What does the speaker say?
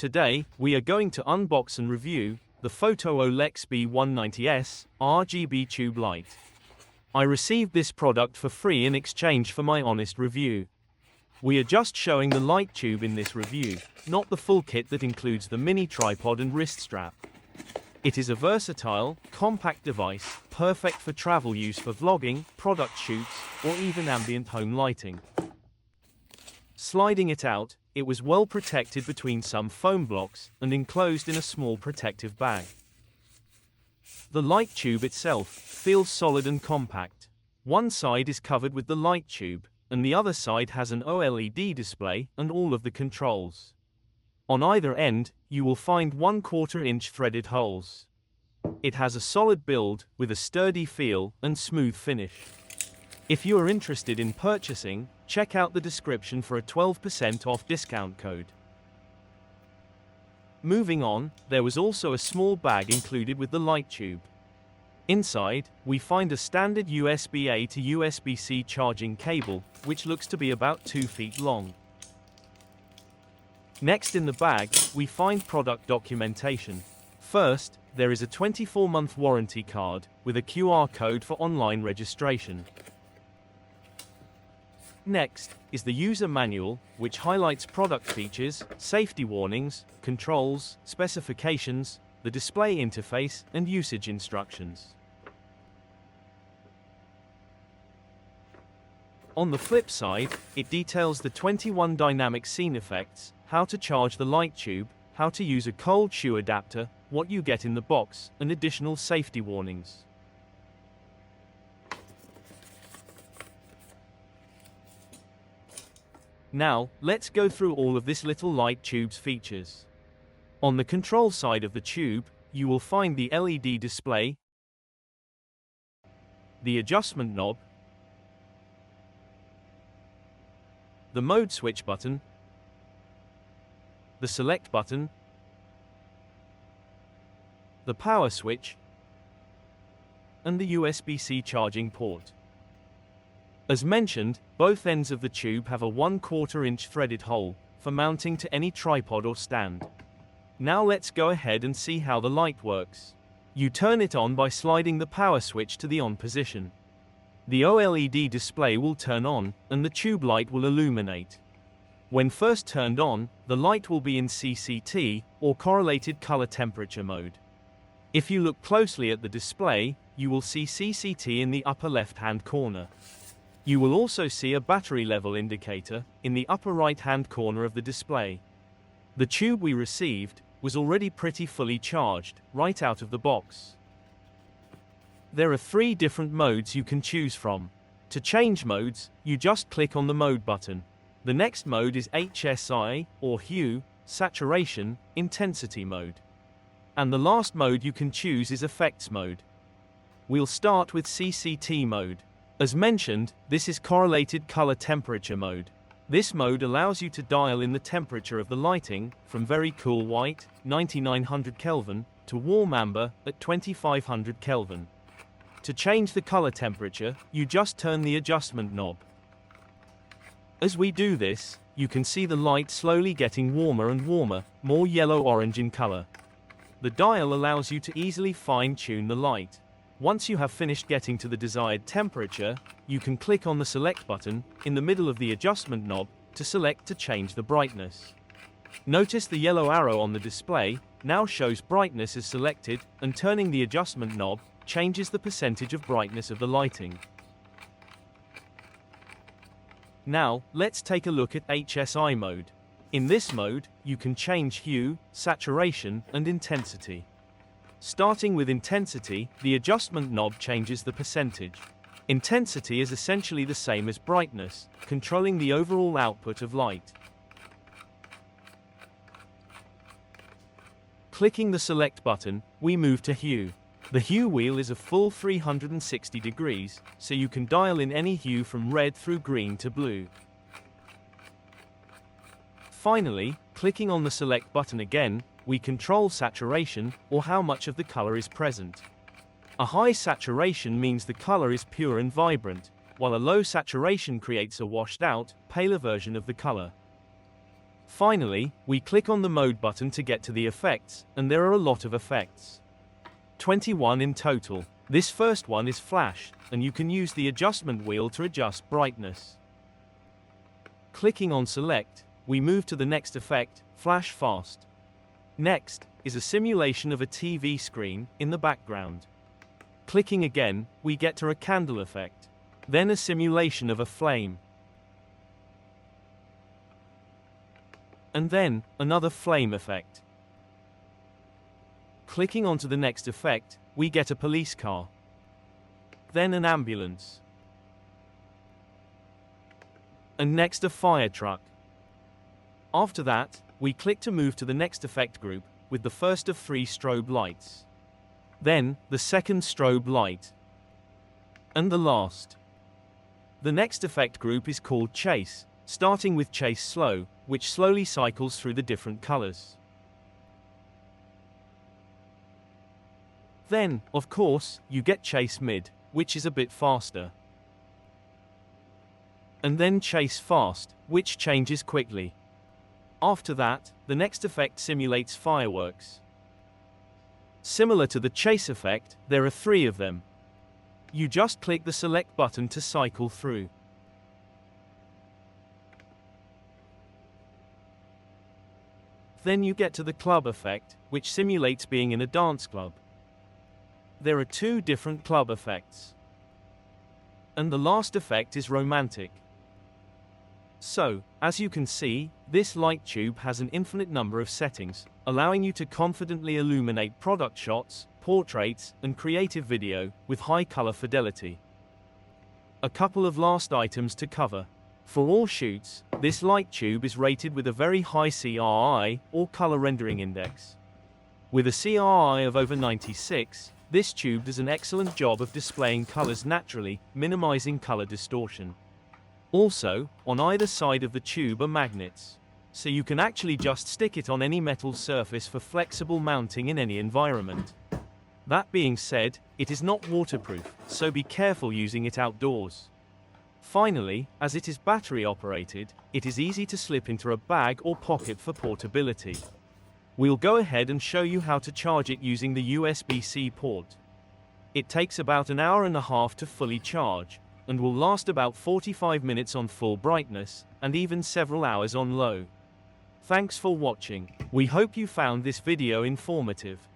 Today, we are going to unbox and review the Photoolex B190S RGB tube light. I received this product for free in exchange for my honest review. We are just showing the light tube in this review, not the full kit that includes the mini tripod and wrist strap. It is a versatile, compact device, perfect for travel use for vlogging, product shoots, or even ambient home lighting. Sliding it out, it was well protected between some foam blocks and enclosed in a small protective bag. The light tube itself feels solid and compact. One side is covered with the light tube, and the other side has an OLED display and all of the controls. On either end, you will find 1/4 inch threaded holes. It has a solid build with a sturdy feel and smooth finish. If you are interested in purchasing, check out the description for a 12% off discount code. Moving on, there was also a small bag included with the light tube. Inside, we find a standard USB-A to USB-C charging cable, which looks to be about 2 feet long. Next in the bag, we find product documentation. First, there is a 24-month warranty card with a QR code for online registration. Next is the user manual, which highlights product features, safety warnings, controls, specifications, the display interface, and usage instructions. On the flip side, it details the 21 dynamic scene effects, how to charge the light tube, how to use a cold shoe adapter, what you get in the box, and additional safety warnings. Now, let's go through all of this little light tube's features. On the control side of the tube, you will find the LED display, the adjustment knob, the mode switch button, the select button, the power switch, and the USB-C charging port. As mentioned, both ends of the tube have a 1/4 inch threaded hole for mounting to any tripod or stand. Now let's go ahead and see how the light works. You turn it on by sliding the power switch to the on position. The OLED display will turn on, and the tube light will illuminate. When first turned on, the light will be in CCT, or Correlated Color Temperature mode. If you look closely at the display, you will see CCT in the upper left-hand corner. You will also see a battery level indicator in the upper right-hand corner of the display. The tube we received was already pretty fully charged, right out of the box. There are 3 different modes you can choose from. To change modes, you just click on the mode button. The next mode is HSI, or hue, saturation, intensity mode. And the last mode you can choose is effects mode. We'll start with CCT mode. As mentioned, this is Correlated Color Temperature mode. This mode allows you to dial in the temperature of the lighting from very cool white, 9900 Kelvin, to warm amber at 2500 Kelvin. To change the color temperature, you just turn the adjustment knob. As we do this, you can see the light slowly getting warmer and warmer, more yellow-orange in color. The dial allows you to easily fine-tune the light. Once you have finished getting to the desired temperature, you can click on the select button in the middle of the adjustment knob to select to change the brightness. Notice the yellow arrow on the display now shows brightness is selected, and turning the adjustment knob changes the percentage of brightness of the lighting. Now, let's take a look at HSI mode. In this mode, you can change hue, saturation, and intensity. Starting with intensity, the adjustment knob changes the percentage. Intensity is essentially the same as brightness, controlling the overall output of light. Clicking the select button, we move to hue. The hue wheel is a full 360 degrees, so you can dial in any hue from red through green to blue. Finally, clicking on the select button again, we control saturation, or how much of the color is present. A high saturation means the color is pure and vibrant, while a low saturation creates a washed out, paler version of the color. Finally, we click on the mode button to get to the effects, and there are a lot of effects. 21 in total. This first one is flash, and you can use the adjustment wheel to adjust brightness. Clicking on select, we move to the next effect, flash fast. Next is a simulation of a TV screen in the background. Clicking again, we get to a candle effect. Then a simulation of a flame. And then, another flame effect. Clicking onto the next effect, we get a police car. Then an ambulance. And next a fire truck. After that, we click to move to the next effect group, with the first of 3 strobe lights. Then, the second strobe light. And the last. The next effect group is called chase, starting with chase slow, which slowly cycles through the different colors. Then, of course, you get chase mid, which is a bit faster. And then chase fast, which changes quickly. After that, the next effect simulates fireworks. Similar to the chase effect, there are 3 of them. You just click the select button to cycle through. Then you get to the club effect, which simulates being in a dance club. There are 2 different club effects. And the last effect is romantic. So, as you can see, this light tube has an infinite number of settings, allowing you to confidently illuminate product shots, portraits, and creative video with high color fidelity. A couple of last items to cover. For all shoots, this light tube is rated with a very high CRI, or color rendering index. With a CRI of over 96, this tube does an excellent job of displaying colors naturally, minimizing color distortion. Also, on either side of the tube are magnets, so you can actually just stick it on any metal surface for flexible mounting in any environment. That being said, it is not waterproof, so be careful using it outdoors. Finally, as it is battery operated, it is easy to slip into a bag or pocket for portability. We'll go ahead and show you how to charge it using the USB-C port. It takes about an hour and a half to fully charge, and will last about 45 minutes on full brightness, and even several hours on low. Thanks for watching. We hope you found this video informative.